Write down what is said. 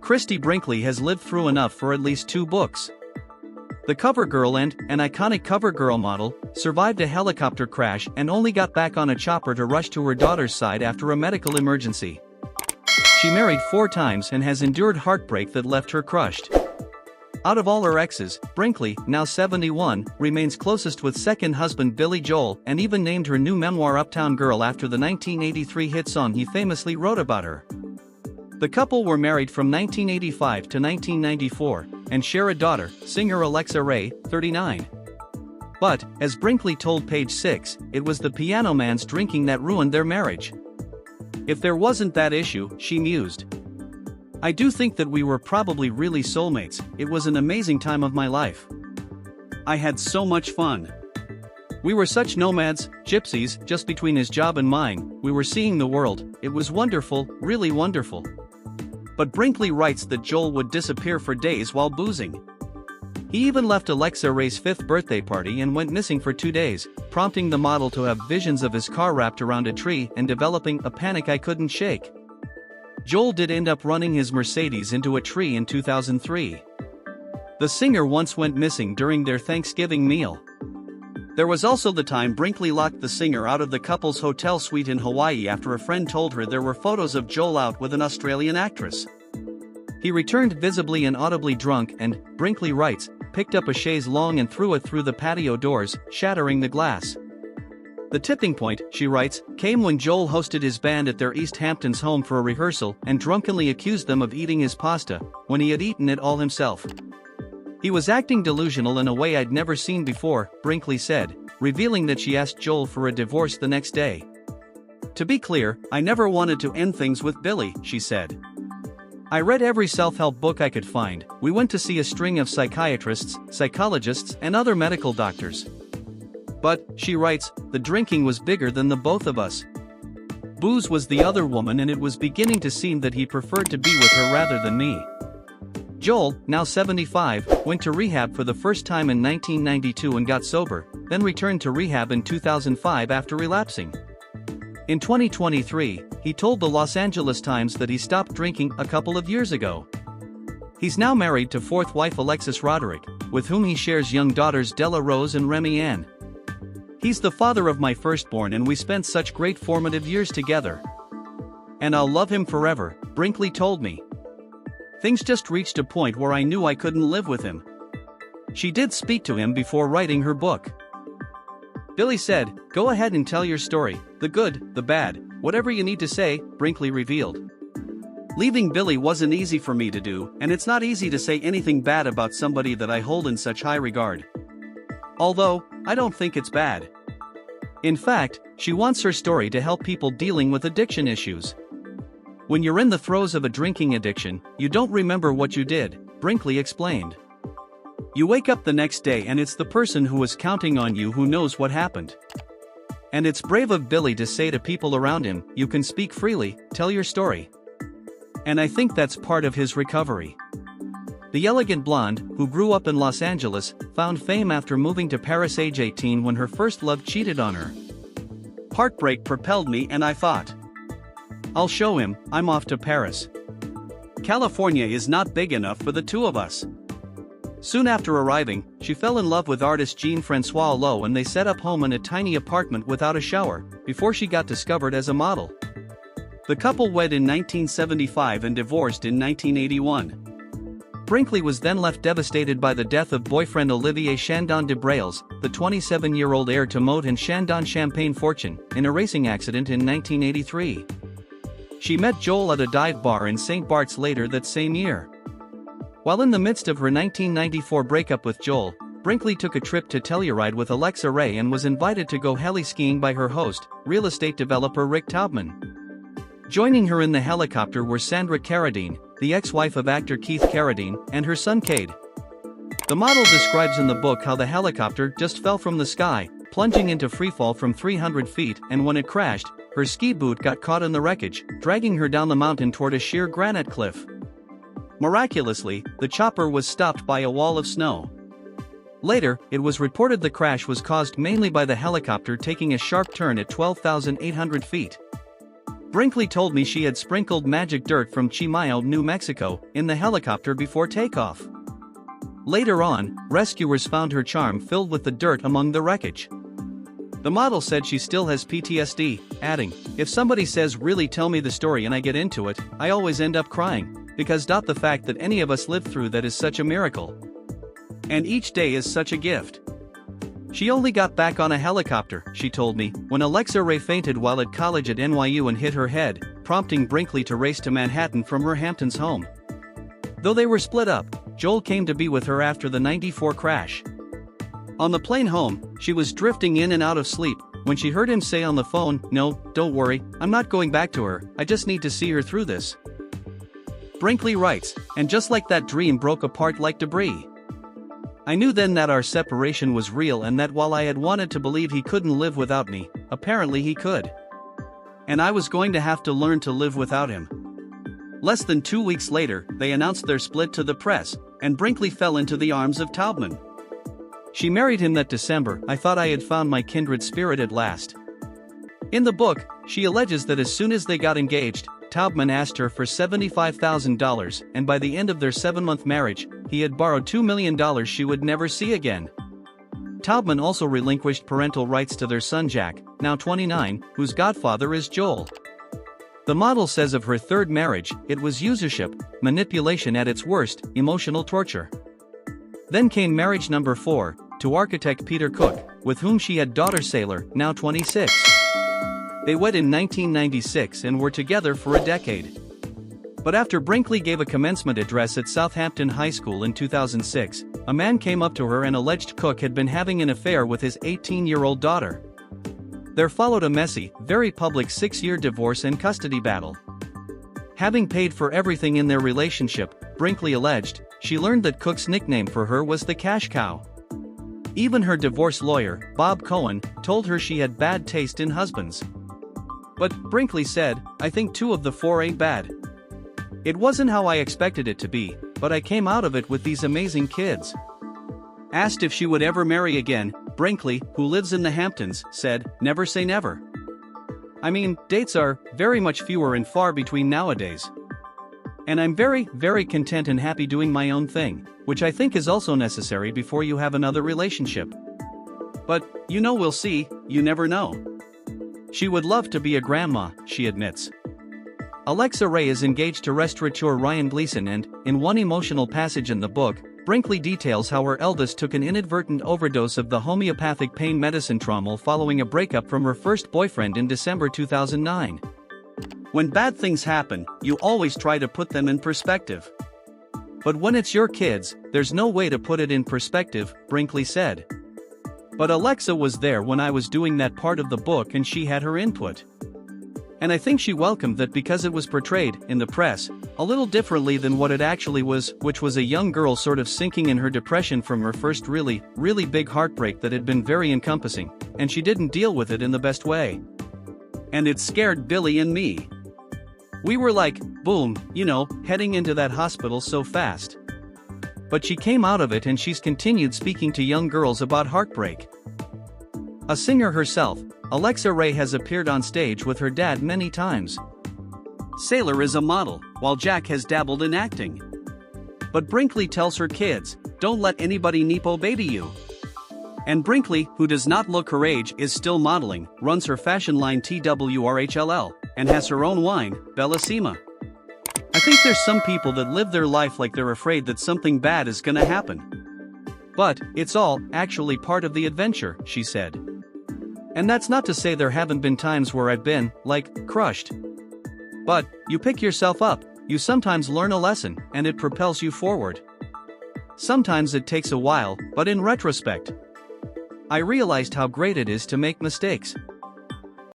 Christie Brinkley has lived through enough for at least 2 books. The cover girl and an iconic cover girl model survived a helicopter crash and only got back on a chopper to rush to her daughter's side after a medical emergency. She married 4 times and has endured heartbreak that left her crushed. Out of all her exes, Brinkley, now 71, remains closest with second husband Billy Joel and even named her new memoir Uptown Girl after the 1983 hit song he famously wrote about her. The couple were married from 1985 to 1994 and share a daughter, singer Alexa Ray, 39. But, as Brinkley told Page 6, it was the piano man's drinking that ruined their marriage. If there wasn't that issue, she mused, I do think that we were probably really soulmates. It was an amazing time of my life. I had so much fun. We were such nomads, gypsies, just between his job and mine. We were seeing the world. It was wonderful, really wonderful. But Brinkley writes that Joel would disappear for days while boozing. He even left Alexa Ray's 5th birthday party and went missing for 2 days, prompting the model to have visions of his car wrapped around a tree and developing a panic I couldn't shake. Joel did end up running his Mercedes into a tree in 2003. The singer once went missing during their Thanksgiving meal. There was also the time Brinkley locked the singer out of the couple's hotel suite in Hawaii after a friend told her there were photos of Joel out with an Australian actress. He returned visibly and audibly drunk and, Brinkley writes, picked up a chaise longue and threw it through the patio doors, shattering the glass. The tipping point, she writes, came when Joel hosted his band at their East Hamptons home for a rehearsal and drunkenly accused them of eating his pasta, when he had eaten it all himself. He was acting delusional in a way I'd never seen before, Brinkley said, revealing that she asked Joel for a divorce the next day. To be clear, I never wanted to end things with Billy, she said. I read every self-help book I could find. We went to see a string of psychiatrists, psychologists, and other medical doctors. But, she writes, the drinking was bigger than the both of us. Booze was the other woman and it was beginning to seem that he preferred to be with her rather than me. Joel, now 75, went to rehab for the first time in 1992 and got sober, then returned to rehab in 2005 after relapsing. In 2023, he told the Los Angeles Times that he stopped drinking a couple of years ago. He's now married to 4th wife Alexis Roderick, with whom he shares young daughters Della Rose and Remy Ann. He's the father of my firstborn and we spent such great formative years together. And I'll love him forever, Brinkley told me. Things just reached a point where I knew I couldn't live with him. She did speak to him before writing her book. Billy said, go ahead and tell your story, the good, the bad, whatever you need to say, Brinkley revealed. Leaving Billy wasn't easy for me to do, and it's not easy to say anything bad about somebody that I hold in such high regard. Although, I don't think it's bad. In fact, she wants her story to help people dealing with addiction issues. When you're in the throes of a drinking addiction, you don't remember what you did, Brinkley explained. You wake up the next day and it's the person who was counting on you who knows what happened. And it's brave of Billy to say to people around him, you can speak freely, tell your story. And I think that's part of his recovery. The elegant blonde, who grew up in Los Angeles, found fame after moving to Paris age 18 when her first love cheated on her. Heartbreak propelled me and I thought, I'll show him, I'm off to Paris. California is not big enough for the 2 of us. Soon after arriving, she fell in love with artist Jean-Francois Lowe and they set up home in a tiny apartment without a shower, before she got discovered as a model. The couple wed in 1975 and divorced in 1981. Brinkley was then left devastated by the death of boyfriend Olivier Chandon de Brails, the 27-year-old heir to Moët and Chandon champagne fortune, in a racing accident in 1983. She met Joel at a dive bar in St. Bart's later that same year. While in the midst of her 1994 breakup with Joel, Brinkley took a trip to Telluride with Alexa Ray and was invited to go heli-skiing by her host, real estate developer Rick Taubman. Joining her in the helicopter were Sandra Carradine, the ex-wife of actor Keith Carradine, and her son Cade. The model describes in the book how the helicopter just fell from the sky, plunging into freefall from 300 feet, and when it crashed, her ski boot got caught in the wreckage, dragging her down the mountain toward a sheer granite cliff. Miraculously, the chopper was stopped by a wall of snow. Later, it was reported the crash was caused mainly by the helicopter taking a sharp turn at 12,800 feet. Brinkley told me she had sprinkled magic dirt from Chimayo, New Mexico, in the helicopter before takeoff. Later on, rescuers found her charm filled with the dirt among the wreckage. The model said she still has PTSD, adding, "If somebody says really tell me the story and I get into it, I always end up crying, because the fact that any of us lived through that is such a miracle. And each day is such a gift." She only got back on a helicopter, she told me, when Alexa Ray fainted while at college at NYU and hit her head, prompting Brinkley to race to Manhattan from her Hamptons home. Though they were split up, Joel came to be with her after the '94 crash. On the plane home, she was drifting in and out of sleep when she heard him say on the phone, "No, don't worry, I'm not going back to her, I just need to see her through this." Brinkley writes, "And just like that dream broke apart like debris. I knew then that our separation was real and that while I had wanted to believe he couldn't live without me, apparently he could. And I was going to have to learn to live without him." Less than 2 weeks later, they announced their split to the press, and Brinkley fell into the arms of Taubman. She married him that December. "I thought I had found my kindred spirit at last." In the book, she alleges that as soon as they got engaged, Taubman asked her for $75,000, and by the end of their 7-month marriage, he had borrowed $2 million she would never see again. Taubman also relinquished parental rights to their son Jack, now 29, whose godfather is Joel. The model says of her third marriage, it was usurership, manipulation at its worst, emotional torture. Then came marriage number 4, to architect Peter Cook, with whom she had daughter Sailor, now 26. They wed in 1996 and were together for a decade. But after Brinkley gave a commencement address at Southampton High School in 2006, a man came up to her and alleged Cook had been having an affair with his 18-year-old daughter. There followed a messy, very public 6-year divorce and custody battle. Having paid for everything in their relationship, Brinkley alleged, she learned that Cook's nickname for her was the cash cow. Even her divorce lawyer, Bob Cohen, told her she had bad taste in husbands. But, Brinkley said, "I think 2 of the 4 ain't bad. It wasn't how I expected it to be, but I came out of it with these amazing kids." Asked if she would ever marry again, Brinkley, who lives in the Hamptons, said, "Never say never. I mean, dates are very much fewer and far between nowadays. And I'm very, very content and happy doing my own thing, which I think is also necessary before you have another relationship. But, we'll see, you never know." She would love to be a grandma, she admits. Alexa Ray is engaged to restaurateur Ryan Gleason and, in one emotional passage in the book, Brinkley details how her eldest took an inadvertent overdose of the homeopathic pain medicine Tramal following a breakup from her first boyfriend in December 2009. "When bad things happen, you always try to put them in perspective. But when it's your kids, there's no way to put it in perspective," Brinkley said. "But Alexa was there when I was doing that part of the book and she had her input. And I think she welcomed that because it was portrayed, in the press, a little differently than what it actually was, which was a young girl sort of sinking in her depression from her first really, really big heartbreak that had been very encompassing, and she didn't deal with it in the best way. And it scared Billy and me. We were like, boom, heading into that hospital so fast. But she came out of it and she's continued speaking to young girls about heartbreak." A singer herself, Alexa Ray has appeared on stage with her dad many times. Sailor is a model, while Jack has dabbled in acting. But Brinkley tells her kids, "Don't let anybody nepo baby you." And Brinkley, who does not look her age, is still modeling, runs her fashion line TWRHLL, and has her own wine, Bellissima. I think there's some people that live their life like they're afraid that something bad is gonna happen. But, it's all, actually part of the adventure, she said. And that's not to say there haven't been times where I've been, crushed. But, you pick yourself up, you sometimes learn a lesson, and it propels you forward. Sometimes it takes a while, but in retrospect, I realized how great it is to make mistakes.